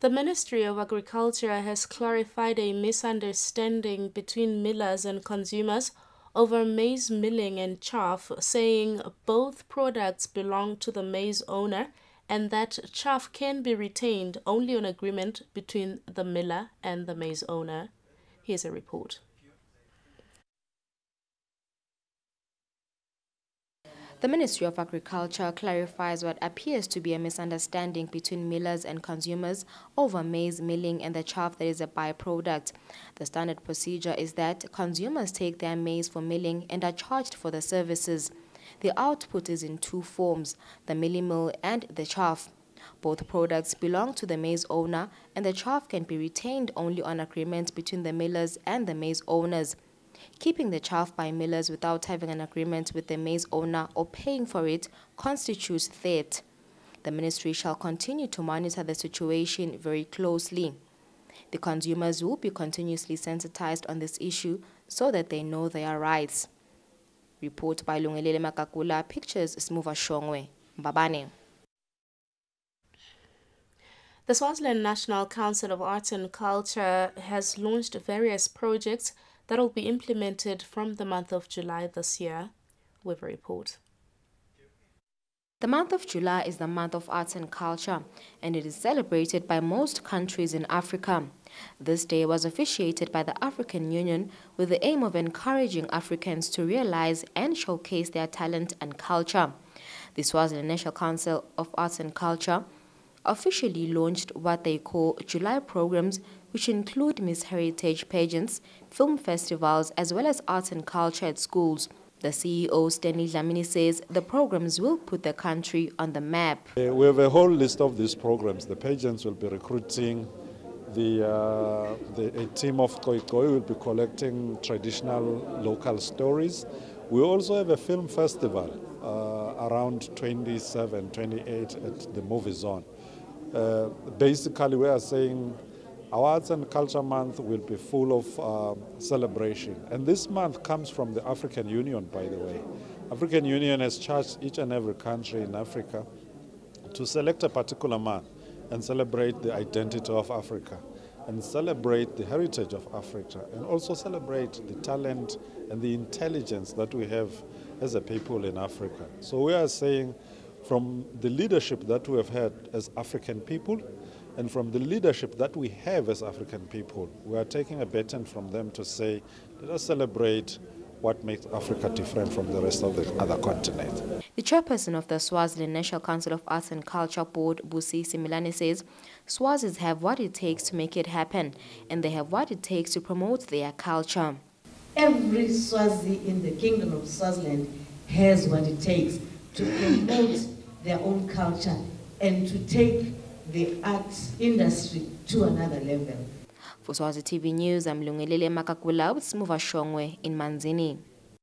The Ministry of Agriculture has clarified a misunderstanding between millers and consumers over maize milling and chaff, saying both products belong to the maize owner and that chaff can be retained only on agreement between the miller and the maize owner. Here's a report. The Ministry of Agriculture clarifies what appears to be a misunderstanding between millers and consumers over maize milling and the chaff that is a byproduct. The standard procedure is that consumers take their maize for milling and are charged for the services. The output is in two forms, the milling mill and the chaff. Both products belong to the maize owner, and the chaff can be retained only on agreement between the millers and the maize owners. Keeping the chaff by millers without having an agreement with the maize owner or paying for it constitutes theft. The ministry shall continue to monitor the situation very closely. The consumers will be continuously sensitized on this issue so that they know their rights. Report by Lungelele Makakula, pictures Smuva Shongwe, Mbabane. The Swaziland National Council of Arts and Culture has launched various projects that will be implemented from the month of July this year. With a report. The month of July is the month of arts and culture, and it is celebrated by most countries in Africa. This day was officiated by the African Union with the aim of encouraging Africans to realize and showcase their talent and culture. The Swaziland National Council of Arts and Culture officially launched what they call July programs, which include Miss Heritage pageants, film festivals, as well as arts and culture at schools. The CEO, Stanley Dlamini, says the programs will put the country on the map. We have a whole list of these programs. The pageants will be recruiting, a team of Koikoi will be collecting traditional local stories. We also have a film festival around 27, 28 at the Movie Zone. Basically, we are saying our Arts and Culture Month will be full of celebration. And this month comes from the African Union, by the way. African Union has charged each and every country in Africa to select a particular month and celebrate the identity of Africa and celebrate the heritage of Africa and also celebrate the talent and the intelligence that we have as a people in Africa. So we are saying from the leadership that we have had as African people and from the leadership that we have as African people, we are taking a baton from them to say, let us celebrate what makes Africa different from the rest of the other continent. The chairperson of the Swaziland National Council of Arts and Culture Board, Busi Similane, says Swazis have what it takes to make it happen, and they have what it takes to promote their culture. Every Swazi in the Kingdom of Swaziland has what it takes to promote their own culture and to take the arts industry to another level. For Swazi TV News, I'm Lungelele Makakula with Smuva Shongwe in Manzini.